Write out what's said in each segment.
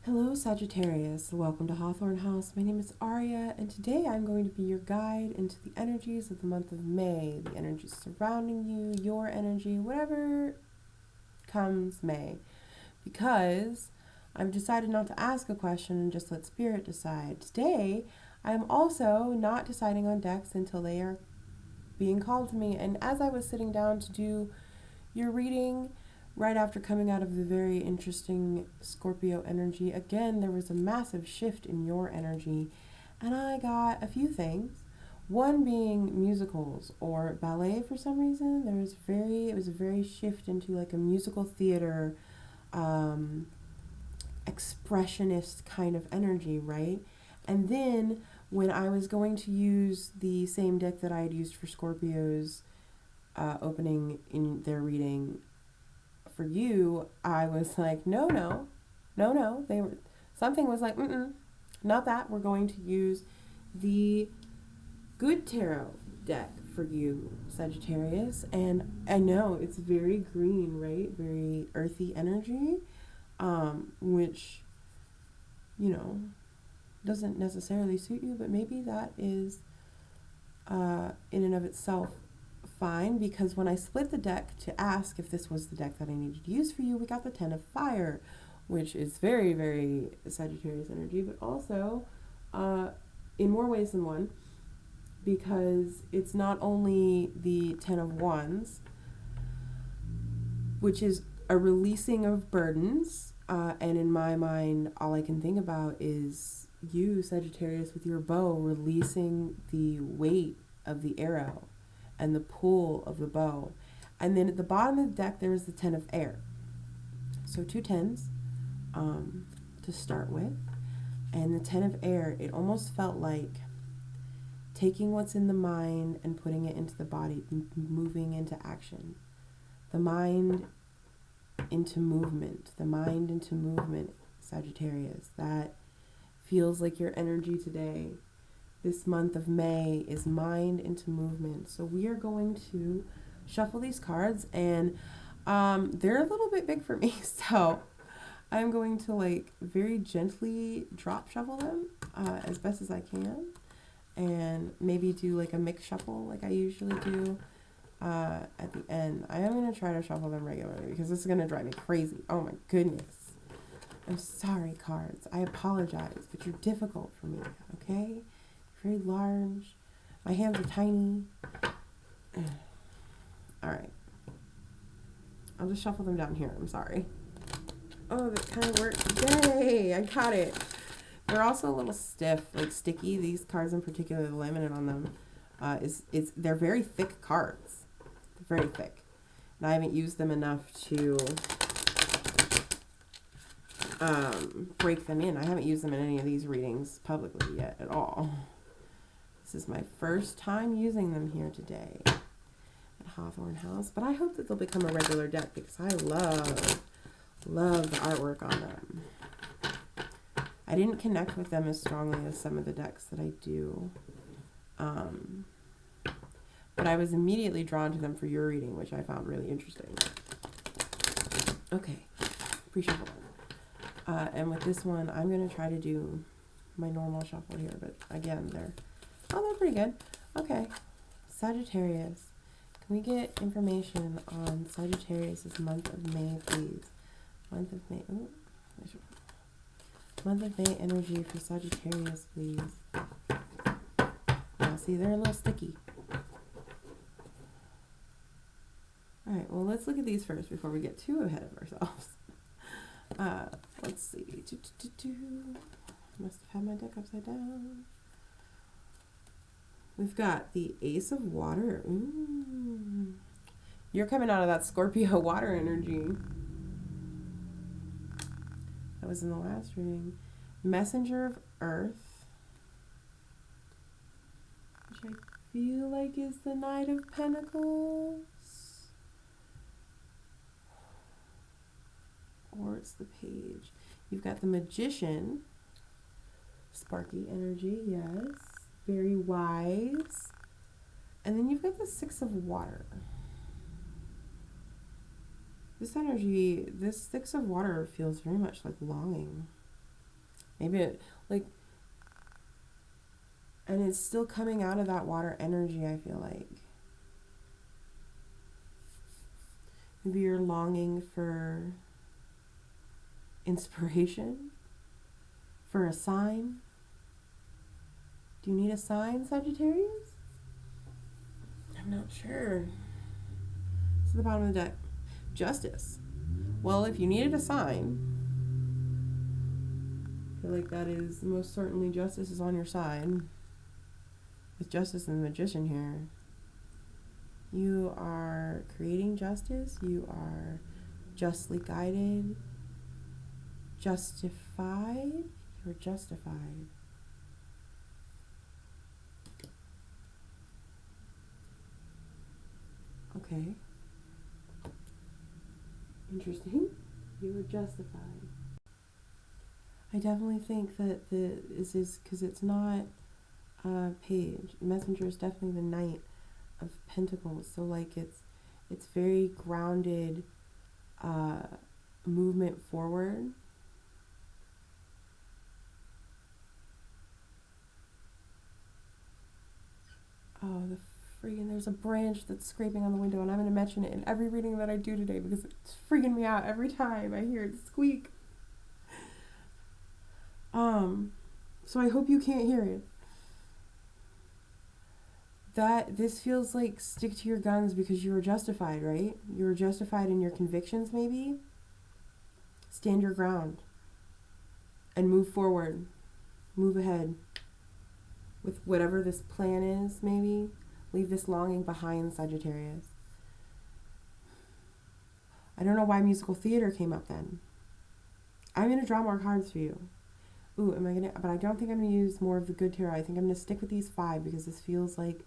Hello, Sagittarius. Welcome to Hawthorne House. My name is Aria, and today I'm going to be your guide into the energies of the month of May, the energies surrounding you, your energy, whatever comes May. Because I've decided not to ask a question and just let Spirit decide. Today, I am also not deciding on decks until they are being called to me, and as I was sitting down to do your reading, right after coming out of the very interesting Scorpio energy, again, there was a massive shift in your energy, and I got a few things. One being musicals or ballet for some reason. It was a very shift into like a musical theater, expressionist kind of energy, right? And then when I was going to use the same deck that I had used for Scorpios opening in their reading for you, I was like, no. Something was like, not that. We're going to use the good tarot deck for you, Sagittarius. And I know it's very green, right? Very earthy energy, which, you know, doesn't necessarily suit you, but maybe that is in and of itself fine, because when I split the deck to ask if this was the deck that I needed to use for you, we got the Ten of Fire, which is very, very Sagittarius energy, but also in more ways than one, because it's not only the Ten of Wands, which is a releasing of burdens, and in my mind, all I can think about is you, Sagittarius, with your bow, releasing the weight of the arrow and the pull of the bow. And then at the bottom of the deck, there is the Ten of Air. So two tens to start with. And the Ten of Air, it almost felt like taking what's in the mind and putting it into the body, moving into action. The mind into movement. The mind into movement, Sagittarius. That feels like your energy today. This month of May is mind into movement. So we are going to shuffle these cards, and they're a little bit big for me. So I'm going to like very gently drop shuffle them as best as I can, and maybe do like a mix shuffle like I usually do at the end. I am going to try to shuffle them regularly because this is going to drive me crazy. Oh my goodness. I'm sorry, cards. I apologize, but you're difficult for me, okay? Very large. My hands are tiny. All right. I'll just shuffle them down here. I'm sorry. Oh, that kind of worked. Yay! I got it. They're also a little stiff, like sticky. These cards in particular, the laminate on them they're very thick cards. They're very thick, and I haven't used them enough to break them in. I haven't used them in any of these readings publicly yet at all. This is my first time using them here today at Hawthorne House, but I hope that they'll become a regular deck because I love the artwork on them. I didn't connect with them as strongly as some of the decks that I do, but I was immediately drawn to them for your reading, which I found really interesting. Okay, pre-shuffle. And with this one, I'm going to try to do my normal shuffle here, but again, they're pretty good. Okay, Sagittarius. Can we get information on Sagittarius' month of May, please? Month of May. Ooh, month of May energy for Sagittarius, please. Yeah, see, they're a little sticky. All right, well, let's look at these first before we get too ahead of ourselves. Let's see. Must have had my deck upside down. We've got the Ace of Water. Ooh. You're coming out of that Scorpio water energy. That was in the last reading. Messenger of Earth, which I feel like is the Knight of Pentacles. Or it's the Page. You've got the Magician. Sparky energy, yes. Very wise. And then you've got the Six of Water. This energy, this Six of Water feels very much like longing. Maybe it, like, and it's still coming out of that water energy, I feel like. Maybe you're longing for inspiration, for a sign. Do you need a sign, Sagittarius? I'm not sure. It's at the bottom of the deck. Justice. Well, if you needed a sign, I feel like that is most certainly justice is on your side. With Justice and the Magician here. You are creating justice. You are justly guided. Justified. You're justified. Okay. Interesting. You were justified. I definitely think that this is because it's not a page. Messenger is definitely the Knight of Pentacles. So like it's very grounded movement forward. Oh, the freaking, there's a branch that's scraping on the window, and I'm going to mention it in every reading that I do today because it's freaking me out every time I hear it squeak. So I hope you can't hear it. This feels like stick to your guns because you were justified, right? You were justified in your convictions, maybe? Stand your ground and move forward. Move ahead with whatever this plan is, maybe. Leave this longing behind, Sagittarius. I don't know why musical theater came up then. I'm going to draw more cards for you. Ooh, but I don't think I'm going to use more of the good tarot. I think I'm going to stick with these 5 because this feels like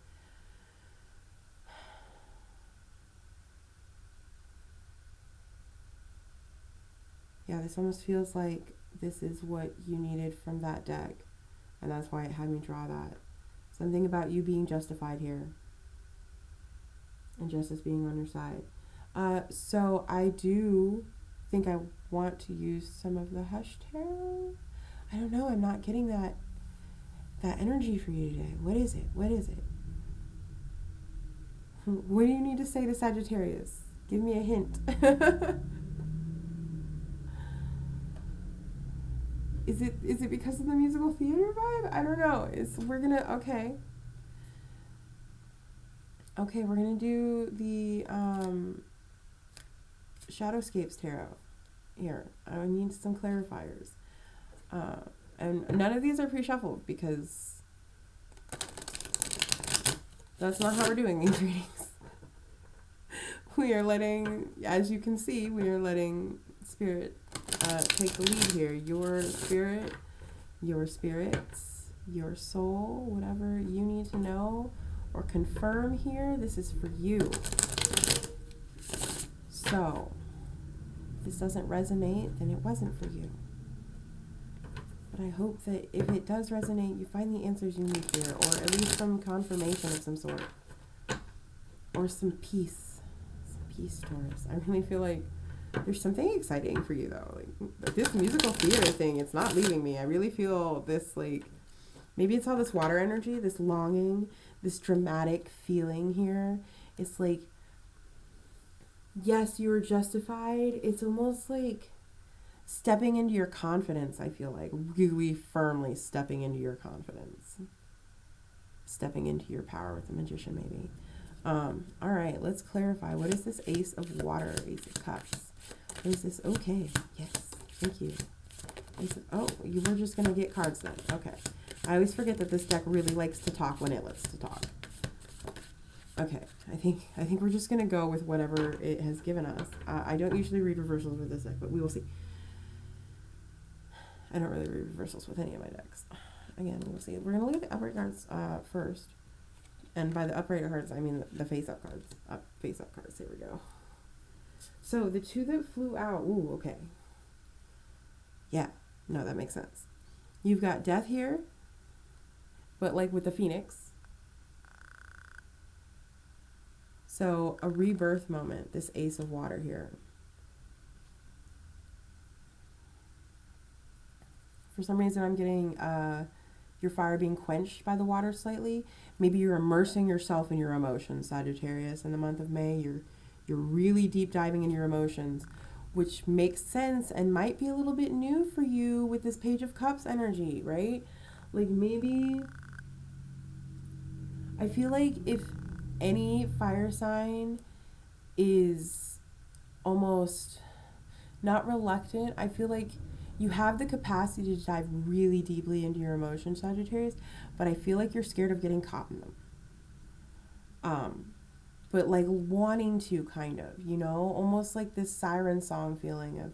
yeah, this almost feels like this is what you needed from that deck. And that's why it had me draw that. Something about you being justified here. And justice being on your side. So I do think I want to use some of the Hush Tarot. I don't know. I'm not getting that energy for you today. What is it? What is it? What do you need to say to Sagittarius? Give me a hint. Is it because of the musical theater vibe? I don't know. Okay, we're gonna do the Shadowscapes Tarot here. I need some clarifiers. And none of these are pre-shuffled because that's not how we're doing these readings. We are letting, as you can see, we are letting Spirit take the lead here. Your spirit, your spirits, your soul, whatever you need to know or confirm here, this is for you. So, if this doesn't resonate, then it wasn't for you. But I hope that if it does resonate, you find the answers you need here, or at least some confirmation of some sort. Or some peace. Some peace, Taurus. I really feel like there's something exciting for you, though. Like this musical theater thing, it's not leaving me. I really feel this, like, maybe it's all this water energy, this longing, this dramatic feeling here. It's like, yes, you were justified. It's almost like stepping into your confidence, I feel like. Really firmly stepping into your confidence. Stepping into your power with the Magician, maybe. All right, let's clarify. What is this Ace of Water, Ace of Cups? What is this? Okay, yes, thank you. Oh, you were just going to get cards then. Okay. I always forget that this deck really likes to talk when it likes to talk. Okay, I think we're just going to go with whatever it has given us. I don't usually read reversals with this deck, but we will see. I don't really read reversals with any of my decks. Again, we'll see. We're going to look at the upright cards first. And by the upright cards, I mean the face-up cards. Face-up cards. Here we go. So the 2 that flew out. Ooh, okay. Yeah. No, that makes sense. You've got death here, but like with the Phoenix. So a rebirth moment, this Ace of Water here. For some reason, I'm getting your fire being quenched by the water slightly. Maybe you're immersing yourself in your emotions, Sagittarius. In the month of May, you're really deep diving in your emotions, which makes sense and might be a little bit new for you with this Page of Cups energy, right? Like maybe I feel like if any fire sign is almost not reluctant, I feel like you have the capacity to dive really deeply into your emotions, Sagittarius, but I feel like you're scared of getting caught in them. But like wanting to kind of, you know, almost like this siren song feeling of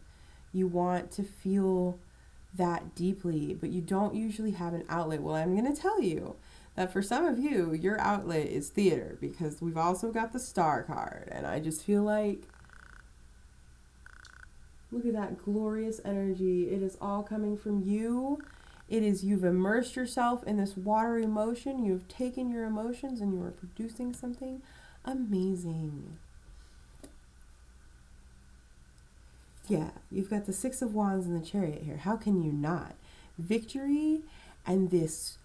you want to feel that deeply, but you don't usually have an outlet. Well, I'm going to tell you that for some of you, your outlet is theater, because we've also got the Star card. And I just feel like, look at that glorious energy. It is all coming from you. It is, you've immersed yourself in this watery motion. You've taken your emotions and you are producing something amazing. Yeah, you've got the Six of Wands and the Chariot here. How can you not? Victory and this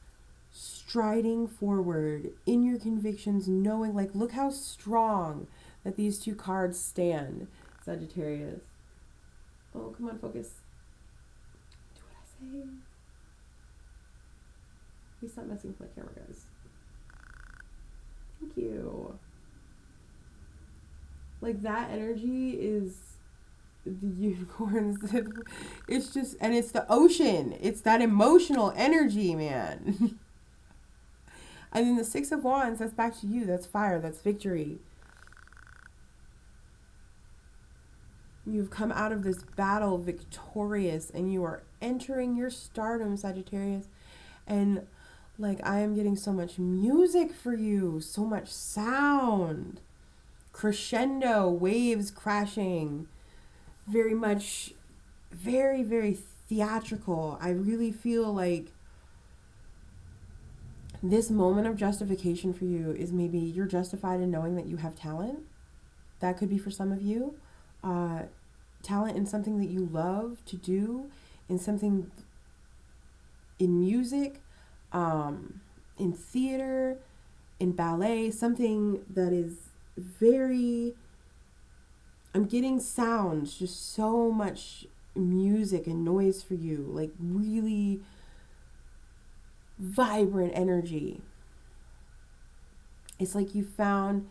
striding forward in your convictions, knowing, like, look how strong that these two cards stand, Sagittarius. Oh, come on, focus. Do what I say. Please stop messing with my camera, guys. Thank you. Like, that energy is the unicorns. It's just, and it's the ocean. It's that emotional energy, man. And then the Six of Wands, that's back to you. That's fire. That's victory. You've come out of this battle victorious, and you are entering your stardom, Sagittarius. And like, I am getting so much music for you, so much sound, crescendo, waves crashing, very much, very, very theatrical. I really feel like this moment of justification for you is maybe you're justified in knowing that you have talent. That could be for some of you. Talent in something that you love to do, in something, in music, in theater, in ballet, something that is very, I'm getting sounds, just so much music and noise for you, like really vibrant energy. It's like you found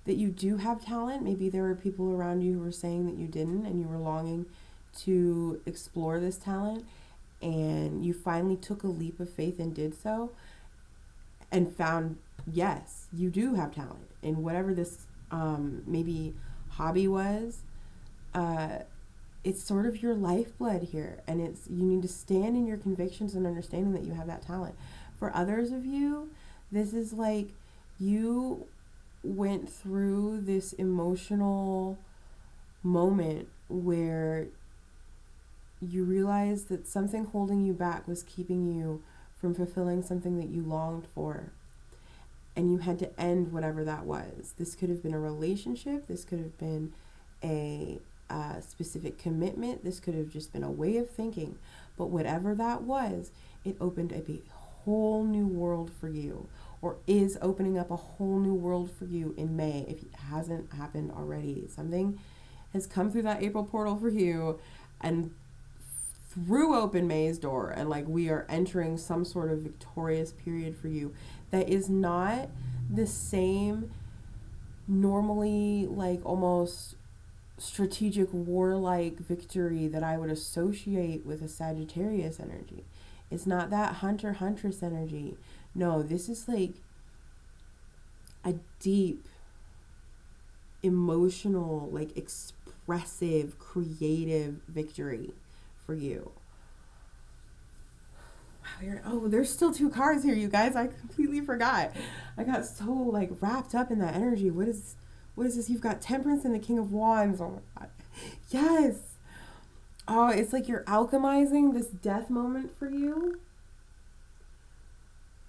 that you do have talent. Maybe there were people around you who were saying that you didn't, and you were longing to explore this talent, and you finally took a leap of faith and did so, and found, yes, you do have talent in whatever this maybe hobby was. It's sort of your lifeblood here, and it's, you need to stand in your convictions and understanding that you have that talent. For others of you, this is like you went through this emotional moment where you realized that something holding you back was keeping you from fulfilling something that you longed for, and you had to end whatever that was. This could have been a relationship, this could have been a specific commitment, this could have just been a way of thinking, but whatever that was, it opened up a whole new world for you, or is opening up a whole new world for you in May, if it hasn't happened already. Something has come through that April portal for you and through open May's door, and like we are entering some sort of victorious period for you that is not the same normally, like almost strategic warlike victory that I would associate with a Sagittarius energy. It's not that hunter-huntress energy. No, this is like a deep, emotional, like expressive, creative victory for you. Oh, there's still two cards here, you guys. I completely forgot. I got so like wrapped up in that energy. What is this? You've got Temperance and the King of Wands. Oh my God. Yes. Oh, it's like you're alchemizing this death moment for you.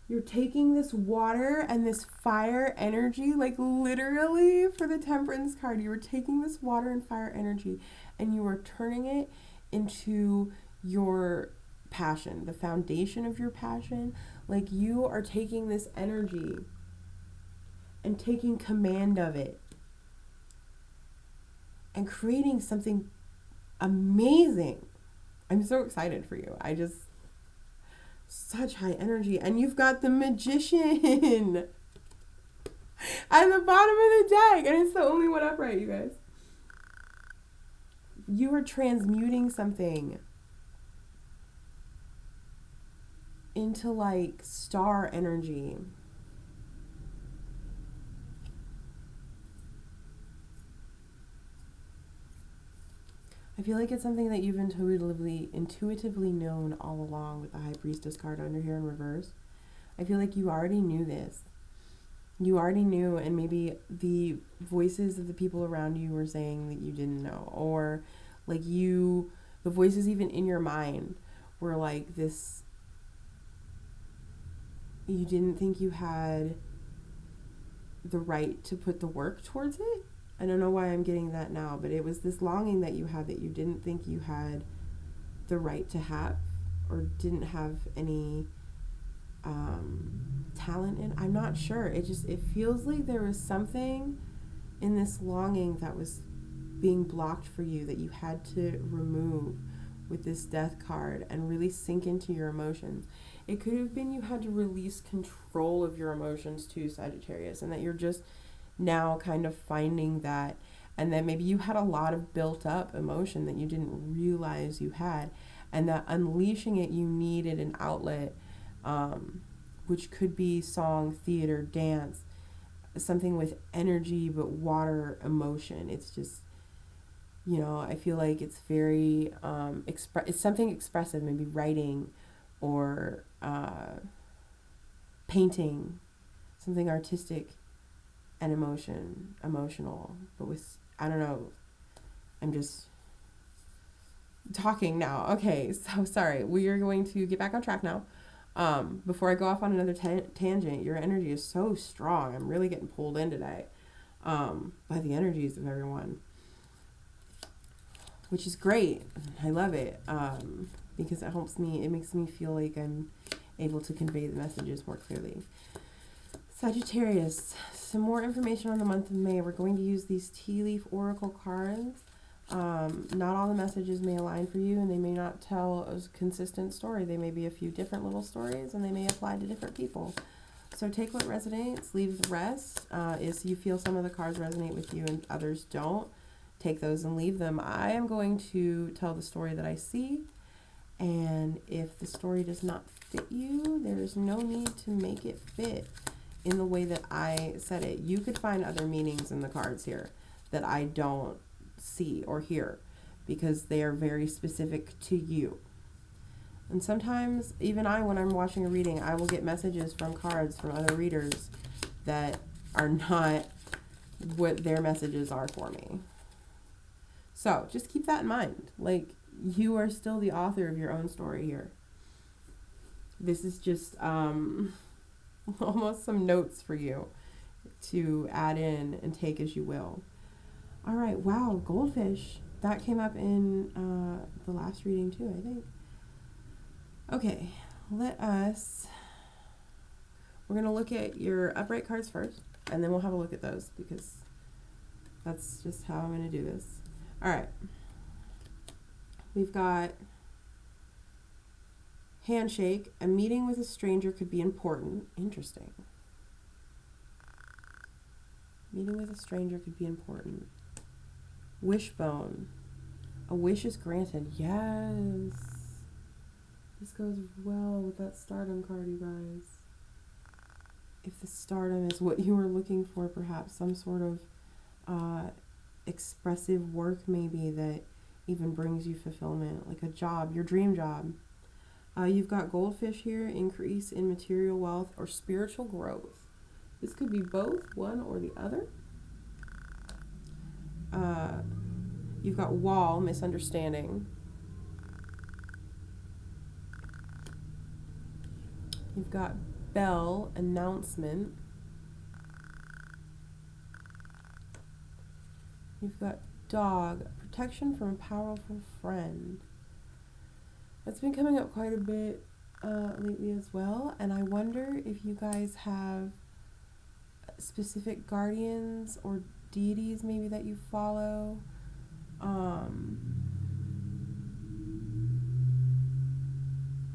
You're taking this water and this fire energy, like literally for the Temperance card, you were taking this water and fire energy and you were turning it into your passion, the foundation of your passion. Like, you are taking this energy and taking command of it and creating something amazing. I'm so excited for you. Such high energy. And you've got the Magician at the bottom of the deck, and it's the only one upright, you guys. You are transmuting something into like star energy. I feel like it's something that you've intuitively known all along with the High Priestess card under here in reverse. I feel like you already knew this. You already knew, and maybe the voices of the people around you were saying that you didn't know. Or like the voices even in your mind were like this, you didn't think you had the right to put the work towards it. I don't know why I'm getting that now, but it was this longing that you had that you didn't think you had the right to have, or didn't have any talent in. I'm not sure. It feels like there was something in this longing that was being blocked for you that you had to remove with this Death card and really sink into your emotions. It could have been you had to release control of your emotions too, Sagittarius, and that you're just now kind of finding that, and that maybe you had a lot of built up emotion that you didn't realize you had, and that unleashing it, you needed an outlet, which could be song, theater, dance, something with energy but water emotion. It's just, I feel like it's very it's something expressive, maybe writing or painting, something artistic and emotional, but with, I don't know, I'm just talking now. Okay, so sorry. We are going to get back on track now. Before I go off on another tangent, your energy is so strong. I'm really getting pulled in today by the energies of everyone, which is great. I love it because it makes me feel like I'm able to convey the messages more clearly. Sagittarius, some more information on the month of May. We're going to use these tea leaf oracle cards. Not all the messages may align for you, and they may not tell a consistent story. They may be a few different little stories, and they may apply to different people. So take what resonates, leave the rest. If you feel some of the cards resonate with you and others don't, take those and leave them. I am going to tell the story that I see, and if the story does not fit you, there is no need to make it fit in the way that I said it. You could find other meanings in the cards here that I don't see or hear because they are very specific to you. And sometimes even when I'm watching a reading, I will get messages from cards from other readers that are not what their messages are for me. So just keep that in mind. Like, you are still the author of your own story here. This is just almost some notes for you to add in and take as you will. All right, wow, goldfish. That came up in the last reading too, I think. Okay, we're going to look at your upright cards first, and then we'll have a look at those because that's just how I'm going to do this. All right, we've got handshake. A meeting with a stranger could be important. Interesting. Meeting with a stranger could be important. Wishbone. A wish is granted. Yes. This goes well with that stardom card, you guys. If the stardom is what you were looking for, perhaps some sort of expressive work maybe that even brings you fulfillment, like a job, your dream job. You've got goldfish here, increase in material wealth or spiritual growth. This could be both, one or the other. You've got wall, misunderstanding. You've got bell, announcement. You've got dog, protection from a powerful friend. That's been coming up quite a bit lately as well. And I wonder if you guys have specific guardians or deities maybe that you follow.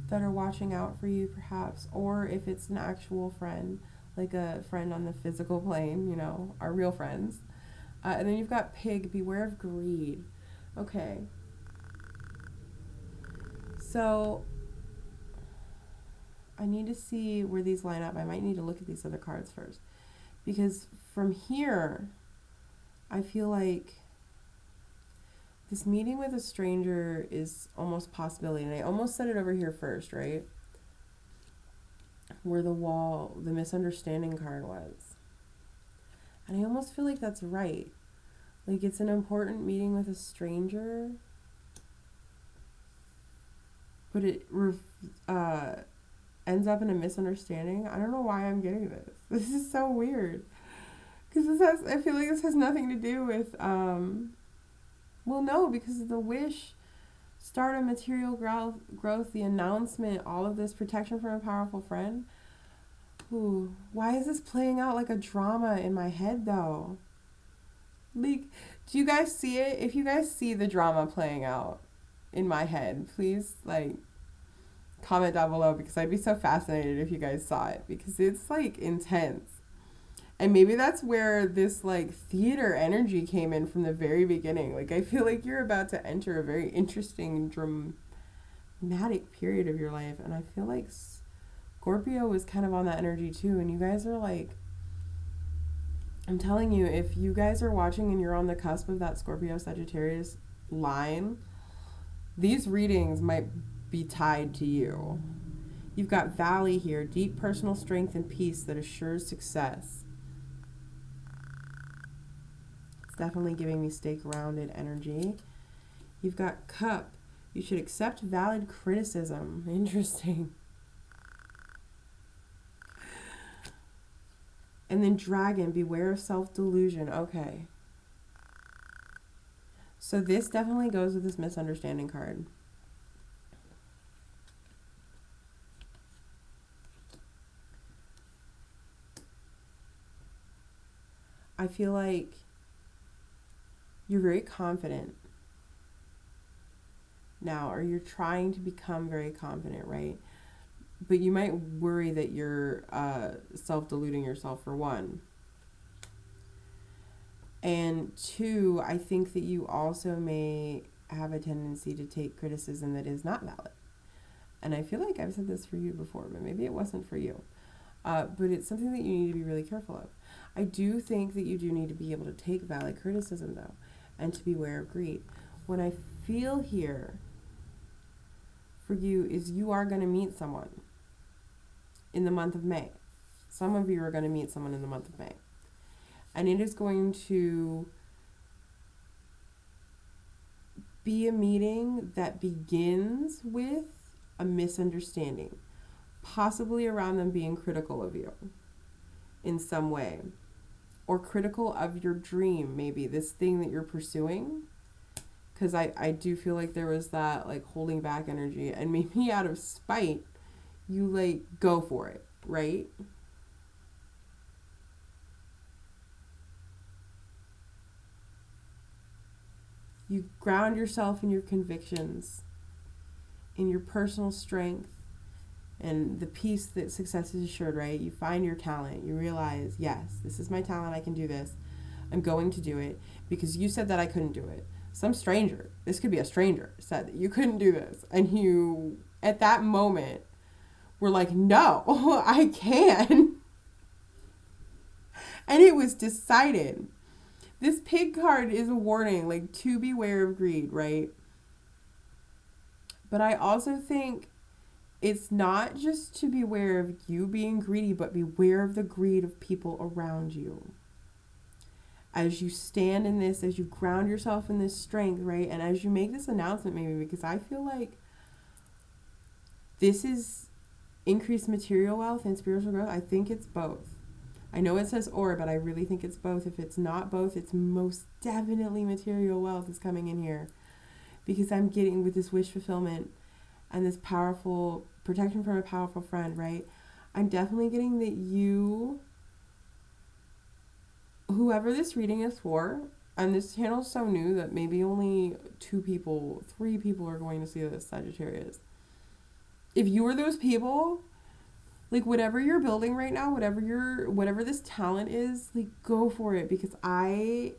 That are watching out for you perhaps, or if it's an actual friend, like a friend on the physical plane, you know, our real friends. And then you've got pig, beware of greed. Okay. So I need to see where these line up. I might need to look at these other cards first. Because from here, I feel like this meeting with a stranger is almost possibility. And I almost said it over here first, right? Where the misunderstanding card was. And I almost feel like that's right. Like it's an important meeting with a stranger. But it ends up in a misunderstanding. I don't know why I'm getting this. This is so weird. Because I feel like this has nothing to do with, well, no, because of the wish, start of material growth, the announcement, all of this protection from a powerful friend. Ooh, why is this playing out like a drama in my head, though? Like, do you guys see it? If you guys see the drama playing out in my head, please, like, comment down below, because I'd be so fascinated if you guys saw it, because it's, like, intense. And maybe that's where this, like, theater energy came in from the very beginning. Like, I feel like you're about to enter a very interesting, dramatic period of your life. And I feel like Scorpio was kind of on that energy, too. And you guys are, like, I'm telling you, if you guys are watching and you're on the cusp of that Scorpio-Sagittarius line, these readings might be tied to you. You've got Valley here, deep personal strength and peace that assures success. Definitely giving me stay grounded energy. You've got Cup. You should accept valid criticism. Interesting. And then Dragon. Beware of self-delusion. Okay. So this definitely goes with this misunderstanding card. I feel like you're very confident now, or you're trying to become very confident, right? But you might worry that you're self-deluding yourself, for one. And two, I think that you also may have a tendency to take criticism that is not valid. And I feel like I've said this for you before, but maybe it wasn't for you. But it's something that you need to be really careful of. I do think that you do need to be able to take valid criticism, though, and to beware of greed. What I feel here for you is you are going to meet someone in the month of May. Some of you are going to meet someone in the month of May. And it is going to be a meeting that begins with a misunderstanding, possibly around them being critical of you in some way, or critical of your dream, maybe this thing that you're pursuing. Because I do feel like there was that, like, holding back energy, and maybe out of spite you, like, go for it, right? You ground yourself in your convictions, in your personal strength, and the peace that success is assured, right? You find your talent. You realize, yes, this is my talent. I can do this. I'm going to do it because you said that I couldn't do it. Some stranger, this could be a stranger, said that you couldn't do this. And you, at that moment, were like, no, I can. And it was decided. This pig card is a warning, like, to beware of greed, right? But I also think it's not just to beware of you being greedy, but beware of the greed of people around you. As you stand in this, as you ground yourself in this strength, right? And as you make this announcement, maybe, because I feel like this is increased material wealth and spiritual growth. I think it's both. I know it says or, but I really think it's both. If it's not both, it's most definitely material wealth is coming in here, because I'm getting with this wish fulfillment and this powerful protection from a powerful friend, right? I'm definitely getting that you, whoever this reading is for, and this channel's so new that maybe only 3 people are going to see this, Sagittarius. If you are those people, like, whatever you're building right now, whatever this talent is, like, go for it, because I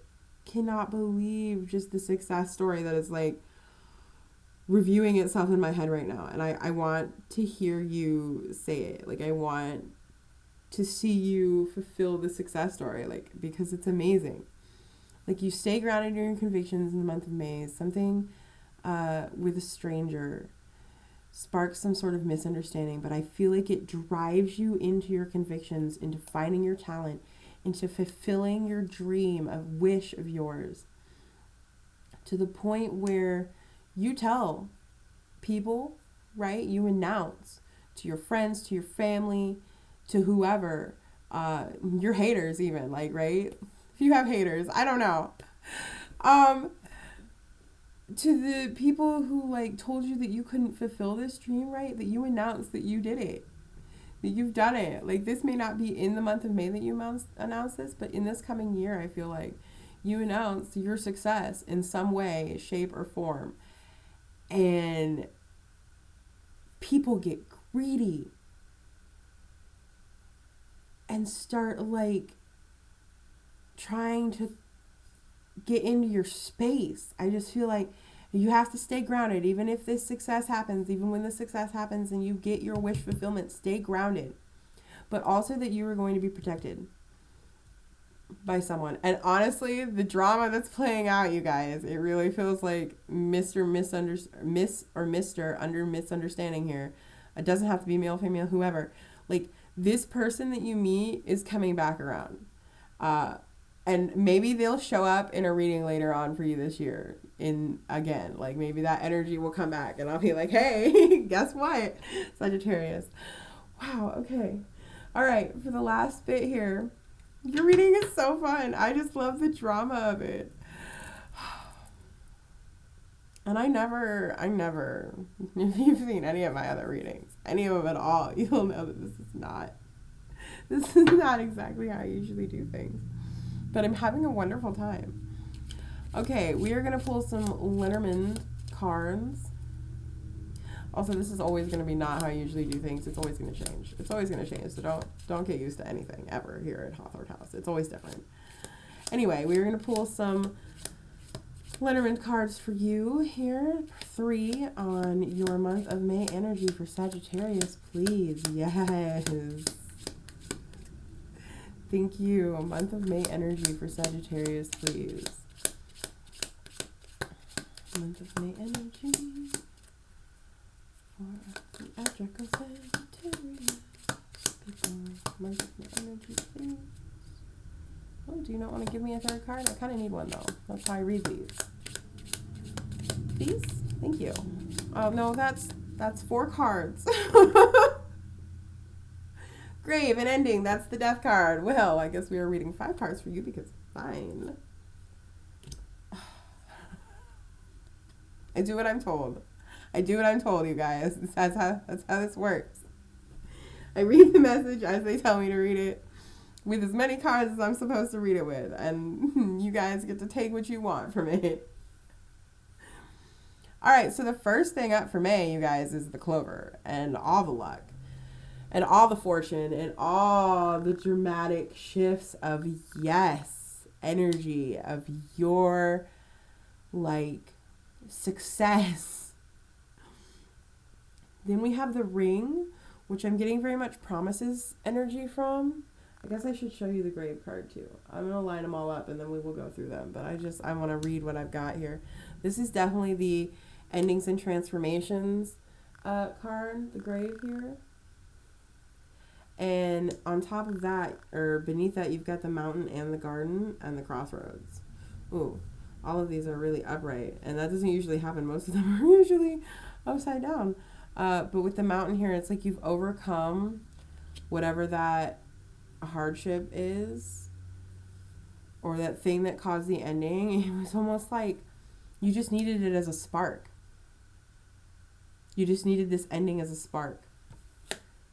cannot believe just the success story that is, like, reviewing itself in my head right now. And I want to hear you say it. Like, I want to see you fulfill the success story, like, because it's amazing. Like, you stay grounded in your convictions in the month of May. Something with a stranger sparks some sort of misunderstanding, but I feel like it drives you into your convictions, into finding your talent, into fulfilling your dream, a wish of yours, to the point where you tell people, right? You announce to your friends, to your family, to whoever, your haters even, like, right? If you have haters, I don't know. To the people who, like, told you that you couldn't fulfill this dream, right? That you announced that you did it. That you've done it. Like, this may not be in the month of May that you announce this, but in this coming year, I feel like you announced your success in some way, shape, or form. And people get greedy and start, like, trying to get into your space. I just feel like you have to stay grounded, even if this success happens, even when the success happens and you get your wish fulfillment, stay grounded. But also that you are going to be protected by someone. And honestly, the drama that's playing out, you guys, it really feels like Mr. under misunderstanding here. It doesn't have to be male, female, whoever. Like, this person that you meet is coming back around. And maybe they'll show up in a reading later on for you this year. Again, like, maybe that energy will come back and I'll be like, hey, guess what, Sagittarius? Wow, okay. All right, for the last bit here, your reading is so fun. I just love the drama of it. And I never, if you've seen any of my other readings, any of them at all, you'll know that this is not exactly how I usually do things. But I'm having a wonderful time. Okay, we are going to pull some Lenormand cards. Also, this is always going to be not how I usually do things. It's always going to change. It's always going to change, so don't get used to anything ever here at Hawthorne House. It's always different. Anyway, we're going to pull some Lenormand cards for you here. 3 on your month of May energy for Sagittarius, please. Yes. Thank you. A month of May energy for Sagittarius, please. Month of May energy for the object of Sagittarius. Month of May energy, please. Oh, do you not want to give me a third card? I kind of need one, though. That's how I read these. These? Thank you. Oh, no, that's 4 cards. Grave and ending. That's the death card. Well, I guess we are reading 5 cards for you because fine. I do what I'm told. I do what I'm told, you guys. That's how this works. I read the message as they tell me to read it, with as many cards as I'm supposed to read it with, and you guys get to take what you want from it. All right, so the first thing up for May, you guys, is the clover and all the luck and all the fortune and all the dramatic shifts of energy of your, like, success. Then we have the ring, which I'm getting very much promises energy from. I guess I should show you the grave card too. I'm going to line them all up and then we will go through them. But I want to read what I've got here. This is definitely the endings and transformations card, the grave here. And on top of that, or beneath that, you've got the mountain and the garden and the crossroads. Ooh, all of these are really upright. And that doesn't usually happen. Most of them are usually upside down. But with the mountain here, it's like you've overcome whatever that hardship is, or that thing that caused the ending. It was almost like you just needed it as a spark. You just needed this ending as a spark.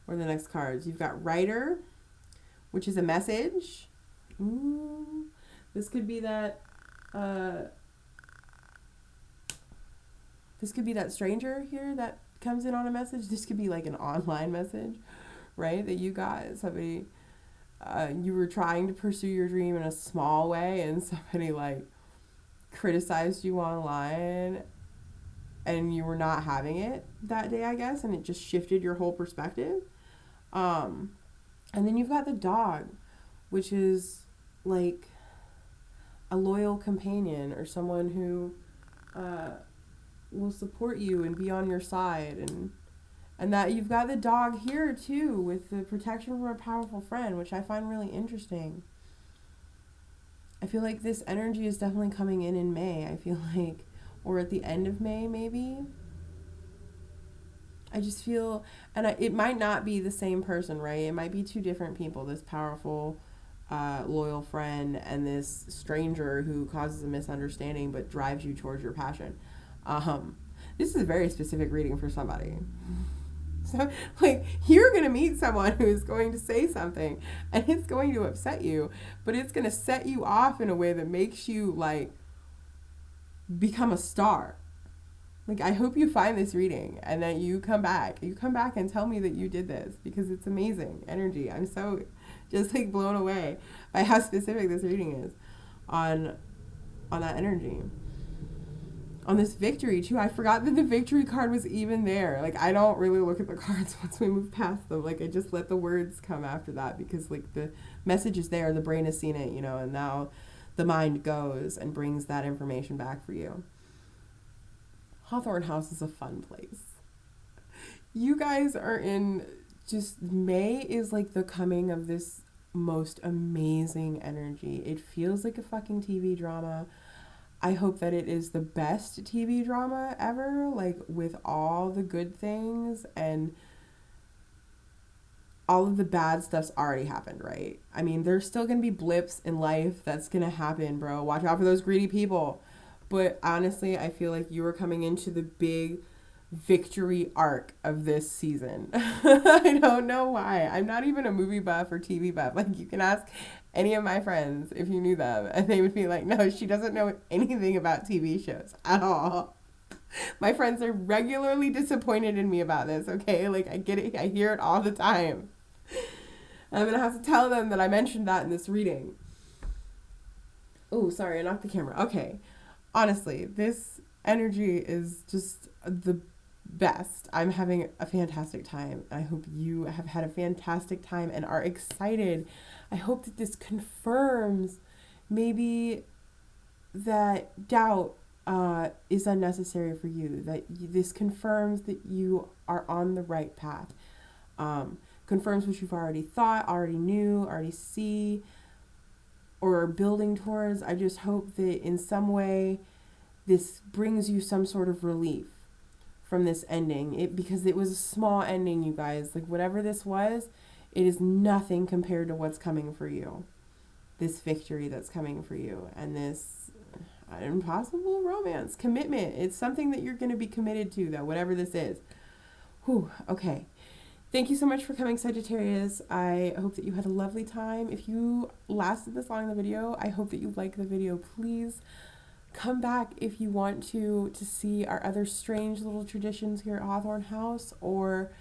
Or the next cards. You've got Writer, which is a message. Ooh. This could be that stranger here that comes in on a message. This could be like an online message, right? That you got somebody, you were trying to pursue your dream in a small way and somebody like criticized you online and you were not having it that day, I guess, and it just shifted your whole perspective. And then you've got the dog, which is like a loyal companion or someone who will support you and be on your side, and that you've got the dog here too with the protection from a powerful friend, which I find really interesting. I feel like this energy is definitely coming in May. I feel like, or at the end of May maybe. I just feel, and it might not be the same person, right? It might be two different people, this powerful loyal friend and this stranger who causes a misunderstanding but drives you towards your passion. This is a very specific reading for somebody. So, like, you're going to meet someone who is going to say something and it's going to upset you, but it's going to set you off in a way that makes you, like, become a star. Like, I hope you find this reading and that you come back. You come back and tell me that you did this because it's amazing energy. I'm so just, like, blown away by how specific this reading is on that energy. On this victory, too. I forgot that the victory card was even there. Like, I don't really look at the cards once we move past them. Like, I just let the words come after that because, like, the message is there. The brain has seen it, you know, and now the mind goes and brings that information back for you. Hawthorne House is a fun place. You guys are in just, May is like the coming of this most amazing energy. It feels like a fucking TV drama. I hope that it is the best TV drama ever, like with all the good things and all of the bad stuff's already happened, right? I mean, there's still going to be blips in life that's going to happen, bro. Watch out for those greedy people. But honestly, I feel like you are coming into the big victory arc of this season. I don't know why. I'm not even a movie buff or TV buff. Like, you can ask any of my friends if you knew them, and they would be like, no, she doesn't know anything about TV shows at all. My friends are regularly disappointed in me about this, okay? Like, I get it. I hear it all the time. I'm going to have to tell them that I mentioned that in this reading. Oh, sorry, I knocked the camera. Okay. Honestly, this energy is just the best. I'm having a fantastic time. I hope you have had a fantastic time and are excited. I hope that this confirms maybe that doubt is unnecessary for you, that this confirms that you are on the right path. Confirms what you've already thought, already knew, already see, or are building towards. I just hope that in some way this brings you some sort of relief from this ending. Because it was a small ending, you guys. Like, whatever this was, it is nothing compared to what's coming for you. This victory that's coming for you. And this impossible romance, commitment. It's something that you're going to be committed to, though, whatever this is. Whew, okay. Thank you so much for coming, Sagittarius. I hope that you had a lovely time. If you lasted this long in the video, I hope that you like the video. Please come back if you want to see our other strange little traditions here at Hawthorne House, or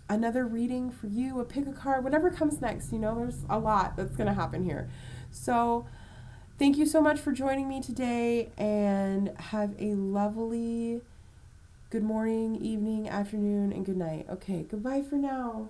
another reading for you, a pick a card, whatever comes next. You know, there's a lot that's going to happen here. So thank you so much for joining me today, and have a lovely good morning, evening, afternoon, and good night. Okay, goodbye for now.